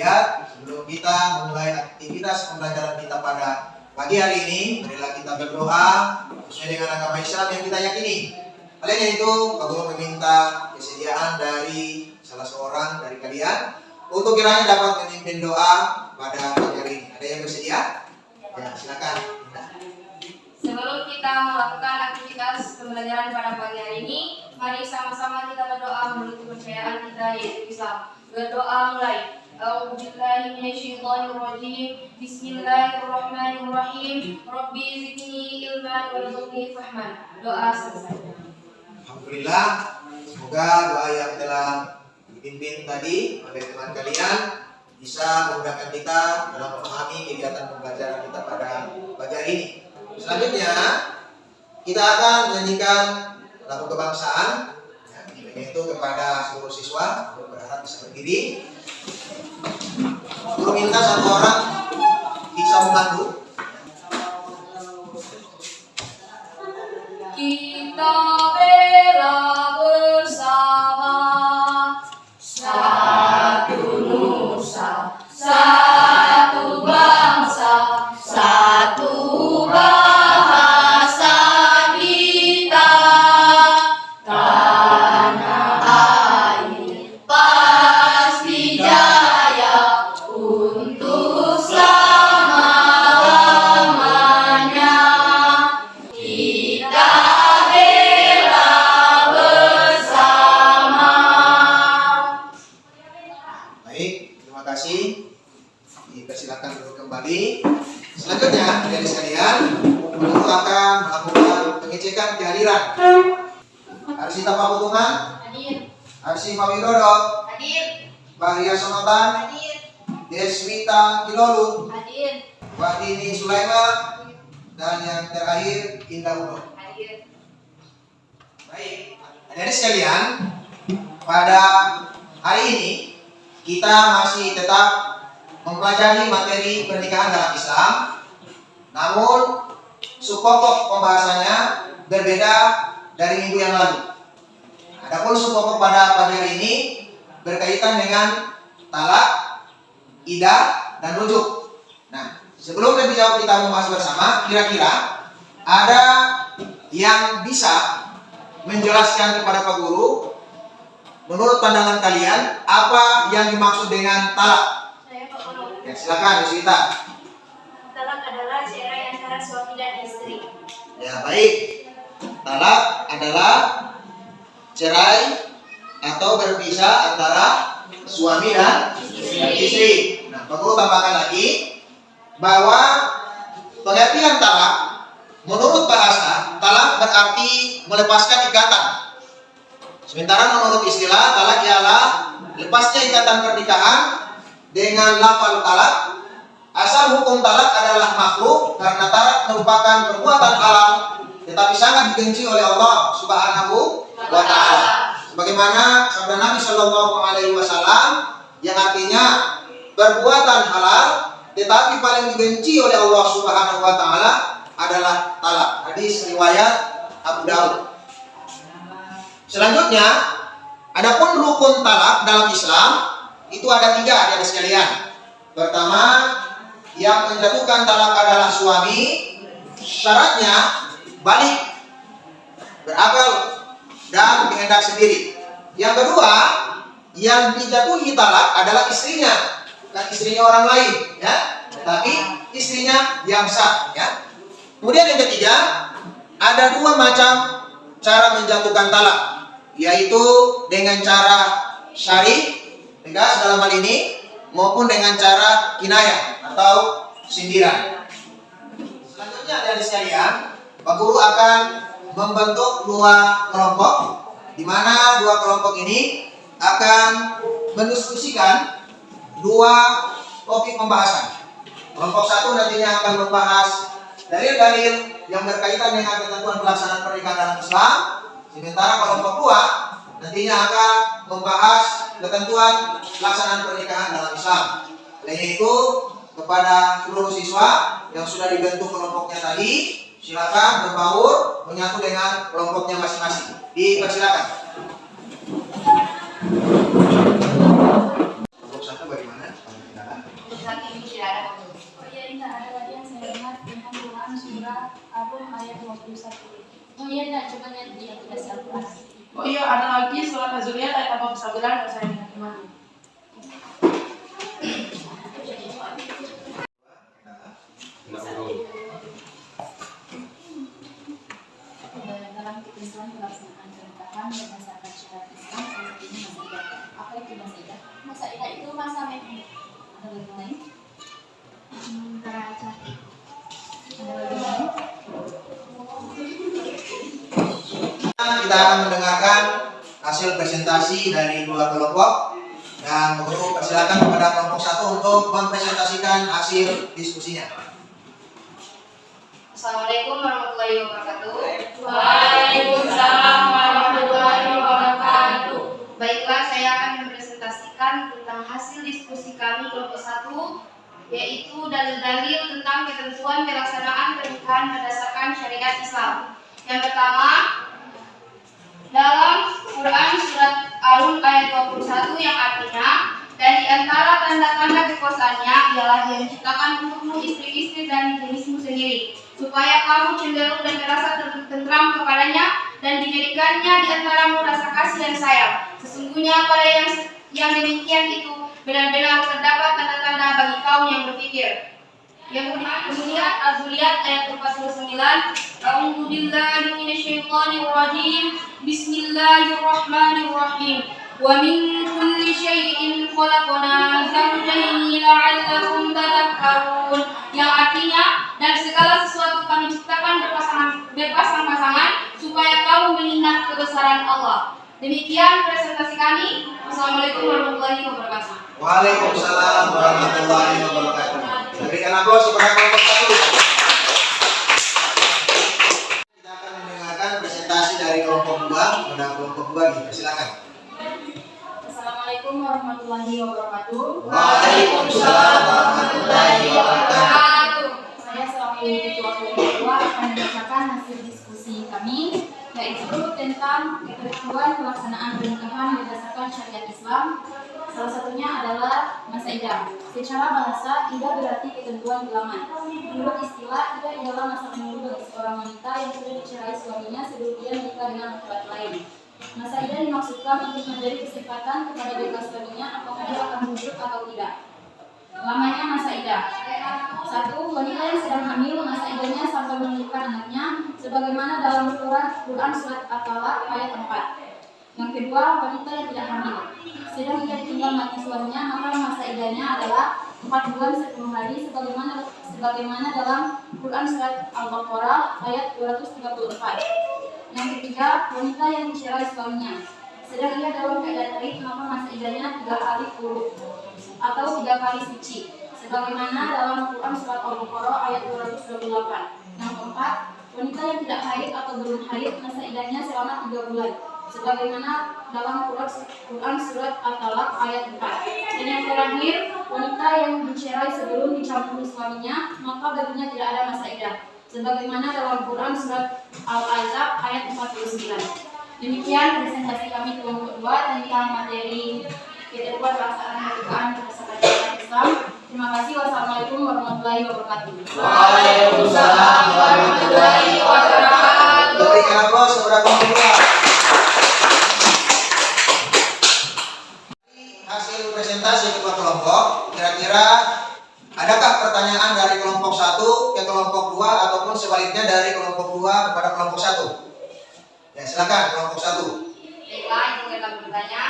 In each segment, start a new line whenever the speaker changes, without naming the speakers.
lihat, sebelum kita memulai aktivitas pembelajaran kita pada pagi hari ini, marilah kita berdoa sesuai dengan agama Islam yang kita yakini. Oleh itu, Pak Guru meminta kesediaan dari salah seorang dari kalian untuk kiranya dapat memimpin doa pada pagi hari ini. Ada yang bersedia? Ya, silakan.
Sebelum kita melakukan aktivitas pembelajaran pada pagi hari ini, mari sama-sama kita berdoa menurut kepercayaan kita yaitu Islam. Berdoa mulai. A'udzubillahi minasyaitonirrajim. Bismillahirrahmanirrahim. Rabbi zidni ilman warzuqni fahman. Doa selesai.
Alhamdulillah, semoga doa yang telah dipimpin tadi oleh teman kalian bisa memudahkan kita dalam memahami kegiatan pembelajaran kita pada pagi hari ini. Selanjutnya, kita akan menyanyikan lagu kebangsaan, yaitu kepada seluruh siswa. Guru berharap bisa berdiri. Guru minta satu orang bisa membantu.
Kita bela bersama satu nusa, satu bangsa, satu bahasa kita, tanah air pasti jaya untuk selama-lamanya. Kita bela bersama.
Baik, terima kasih. Dipersilakan duduk kembali. Selanjutnya, dari sekalian, guru akan melakukan pengecekan kehadiran. Arsita Pakutungan,
Hadir.
Arsy Widodo,
Hadir.
Bahria Sonotan,
Hadir.
Deswita Kilolu,
Hadir.
Wadini Sulaiman, dan yang terakhir Indah Uno.
Hadir.
Baik, dari sekalian, pada hari ini kita masih tetap mempelajari materi pernikahan dalam Islam. Namun, subpokok pembahasannya berbeda dari minggu yang lalu. Adapun subpokok pada pagi hari ini berkaitan dengan talak, idah, dan rujuk. Nah, sebelum lebih jauh kita membahas bersama, kira-kira ada yang bisa menjelaskan kepada Pak Guru, menurut pandangan kalian, apa yang dimaksud dengan talak?
Saya Pak Guru.
Ya, silakan, Deswita.
Talak adalah cerai antara suami dan istri.
Ya, baik. Talak adalah cerai atau berpisah antara suami dan istri. Nah, Pak Guru tambahkan lagi bahwa pengertian talak menurut bahasa, talak berarti melepaskan ikatan. Sementara menurut istilah, talak ialah lepasnya ikatan pernikahan dengan lafal talak. Asal hukum talak adalah makruh karena talak merupakan perbuatan halal tetapi sangat dibenci oleh Allah Subhanahu wa taala. Sebagaimana sabda Nabi Shallallahu alaihi wasallam yang artinya perbuatan halal tetapi paling dibenci oleh Allah Subhanahu wa taala adalah talak. Hadis riwayat Abu Daud. Selanjutnya, adapun rukun talak dalam Islam itu ada 3 ada sekalian. Pertama, yang menjatuhkan talak adalah suami, syaratnya balik, berakal, dan berkehendak sendiri. Yang kedua, yang dijatuhi talak adalah istrinya, bukan istrinya orang lain, ya, tapi istrinya yang sah, ya. Kemudian yang ketiga, ada 2 macam cara menjatuhkan talak, yaitu dengan cara syar'i, tegas dalam hal ini, maupun dengan cara kinayah atau sindiran. Selanjutnya dari sekalian, Pak Guru akan membentuk 2 kelompok, di mana 2 kelompok ini akan mendiskusikan 2 topik pembahasan. Kelompok 1 nantinya akan membahas dalil-dalil yang berkaitan dengan ketentuan pelaksanaan pernikahan dalam Islam, sementara kelompok 2 nantinya akan membahas ketentuan pelaksanaan pernikahan dalam Islam. Oleh itu, kepada seluruh siswa yang sudah dibentuk kelompoknya tadi, silakan berbaur menyatu dengan kelompoknya masing-masing. Dipersilakan. Kelompok 1 bagaimana?
Oh iya, nah, coba lihat di aplikasi Al-Quran.
Oh iya, ada lagi surat Az-Zuriyat ayat 89 dan saya ingat kemana.
Dalam ketentuan pelaksanaan pernikahan berdasarkan syariat Islam, salah satunya masa idah. Apa itu masa idah? Masa idah itu masa memang. Ada lagi lain? Ada lagi lain?
Kita akan mendengarkan hasil presentasi dari dua kelompok dan untuk persilakan kepada kelompok satu untuk mempresentasikan hasil diskusinya.
Assalamualaikum warahmatullahi wabarakatuh.
Waalaikumsalam warahmatullahi wabarakatuh.
Baiklah, saya akan mempresentasikan tentang hasil diskusi kami kelompok 1, yaitu dalil-dalil tentang ketentuan pelaksanaan pernikahan berdasarkan syariat Islam. Yang pertama, dalam Quran surat Al ayat 21 yang artinya, dan di antara tanda-tanda kekuasaannya ialah Dia menciptakan untukmu istri-istri dan jenismu sendiri, supaya kamu cenderung dan merasa tentram kepadanya, dan dijadikannya di antaramu rasa kasih dan sayang. Sesungguhnya pada yang demikian itu benar-benar terdapat tanda-tanda bagi kaum yang berpikir. Yang kemudian Az-Zuriyat ayat 49, A'udzu billahi minasyaitonir rajim. Bismillahirrahmanirrahim. Wa min kulli syai'in khalaqna zawjayn la'allakum tadhakkarun. Yang artinya, dan segala sesuatu kami ciptakan berpasang-pasangan supaya kamu mengingat kebesaran Allah. Demikian presentasi kami. Wassalamualaikum warahmatullahi wabarakatuh.
Waalaikumsalam warahmatullahi wabarakatuh. Berikan aplaus kepada kelompok satu. Kita akan mendengarkan presentasi dari kelompok 2. Pada kelompok 2 dipersilakan.
Assalamualaikum warahmatullahi wabarakatuh.
Waalaikumsalam warahmatullahi wabarakatuh.
Saya selaku ketua kelompok 2 akan membacakan hasil diskusi kami, yaitu tentang ketentuan pelaksanaan pernikahan berdasarkan syariat Islam. Salah satunya adalah masa idah. Secara bahasa, idah berarti ketentuan bilangan. Menurut istilah, idah adalah masa menunggu bagi seorang wanita yang sudah dicerai suaminya sebelum dia menikah dengan laki-laki lain. Masa idah dimaksudkan untuk menjadi kesempatan kepada bebas suaminya apakah dia akan menuntut atau tidak. Lamanya masa idah. 1. Wanita yang sedang hamil, masa idahnya sampai melahirkan anaknya, sebagaimana dalam Quran surat At-Talaq ayat 4. Yang kedua, wanita yang tidak hamil, sedang ia ditinggal mati suaminya, maka masa idahnya adalah 4 bulan 10 hari, sebagaimana dalam Quran surat Al-Baqarah ayat 234. Yang ketiga, wanita yang dicerai suaminya, sedang ia dalam keadaan haid, maka masa idahnya 3 kali qur'u atau 3 kali suci, sebagaimana dalam Quran surat Al-Baqarah ayat 228. Yang keempat, wanita yang tidak haid atau belum haid, masa idahnya selama 3 bulan, sebagaimana dalam Quran surat At-Talaq ayat 4. Dan yang terakhir, wanita yang dicerai sebelum dicampuri suaminya, maka baginya tidak ada masa idah, sebagaimana dalam Quran surat Al-Ahzab ayat 49. Demikian presentasi kami kelompok 2 tentang materi ketentuan pelaksanaan pernikahan berdasarkan syariat Islam. Terima kasih. Wassalamualaikum warahmatullahi wabarakatuh.
Waalaikumsalam warahmatullahi wabarakatuh. Berikan aplaus kepada kelompok 2. Hasil presentasi kedua kelompok, kira-kira adakah pertanyaan dari kelompok 1 ke kelompok 2 ataupun sebaliknya dari kelompok 2 kepada kelompok 1? Ya, silakan kelompok 1.
Baiklah, izin kita bertanya.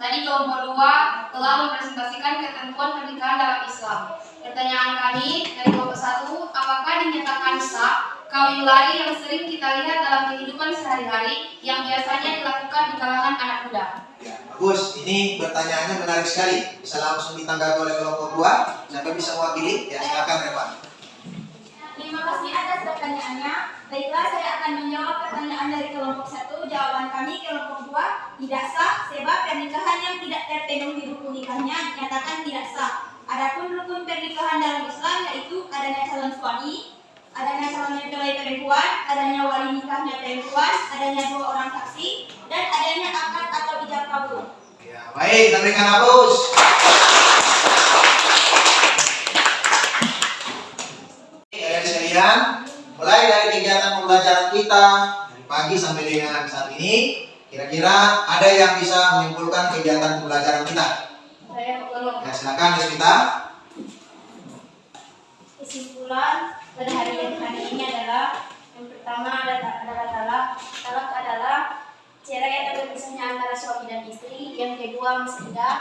Tadi kelompok 2 telah mempresentasikan ketentuan pernikahan dalam Islam. Pertanyaan kami dari kelompok 1, apakah dinyatakan sah kawin lari yang sering kita lihat dalam kehidupan sehari-hari yang biasanya dilakukan di kalangan anak muda?
Ya, bagus. Ini pertanyaannya menarik sekali. Bisa langsung ditanggapi oleh kelompok 2. Siapa bisa mewakili? Ya, silakan Reva.
Terima kasih atas pertanyaannya. Baiklah, saya akan menjawab pertanyaan dari kelompok 1. Jawaban kami kelompok 2 tidak sah, sebab pernikahan yang tidak terpenuhi rukun nikahnya dinyatakan tidak sah. Adapun rukun pernikahan dalam Islam yaitu adanya calon suami, adanya calon mempelai perempuan, adanya wali nikahnya perempuan, adanya 2 orang saksi, dan adanya akad atau ijab kabul.
Ya, baik, kita berikan aplaus. Kalian sekalian, mulai dari kegiatan pembelajaran kita dari pagi sampai dengan saat ini, kira-kira ada yang bisa menyimpulkan kegiatan pembelajaran kita?
Saya belum.
Ya, silakan Deswita.
Kesimpulan pada hari ini adalah yang pertama adalah talak adalah cerai atau berpisahnya antara suami dan istri. Yang kedua masa idah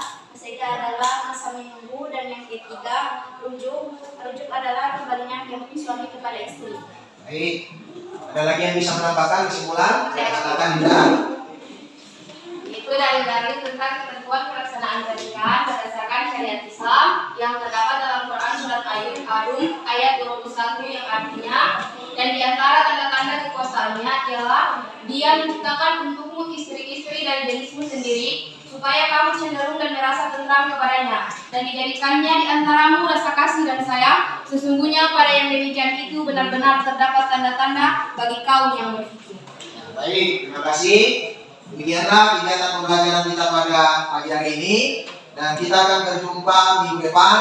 adalah masa menunggu, dan yang ketiga rujuk adalah kembalinya suami kepada istri.
Baik. Ada lagi yang bisa menambahkan kesimpulan? Ya, silakan Dinda.
Itu dari tentang ketentuan pelaksanaan pernikahan berdasarkan syariat Islam yang terdapat dalam Quran surat Al-Rum ayat 21 yang artinya, dan di antara tanda-tanda kekuasaannya ialah Dia menciptakan untukmu istri-istri dari jenismu sendiri supaya kamu cenderung dan merasa tentram kepadanya, dan dijadikannya di antaramu rasa kasih dan sayang. Sesungguhnya pada yang demikian itu benar-benar terdapat tanda-tanda bagi kaum yang berfikir.
Baik, terima kasih. Demikianlah kegiatan pembelajaran kita pada pagi hari ini, dan kita akan berjumpa minggu depan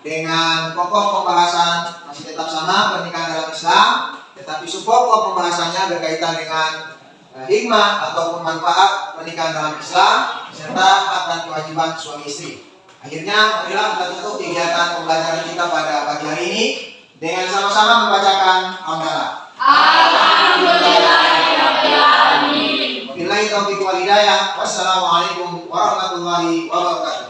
dengan pokok pembahasan masih tetap sama, pernikahan dalam Islam, tetapi subpokok pembahasannya berkaitan dengan hikmah ataupun manfaat pernikahan dalam Islam serta hak dan kewajiban suami istri. Akhirnya, marilah kita tutup kegiatan pembelajaran kita pada pagi hari ini dengan sama-sama membacakan hamdalah.
Alhamdulillahirobbilalamin.
Billahi taufiq wal hidayah. Wassalamualaikum warahmatullahi wabarakatuh.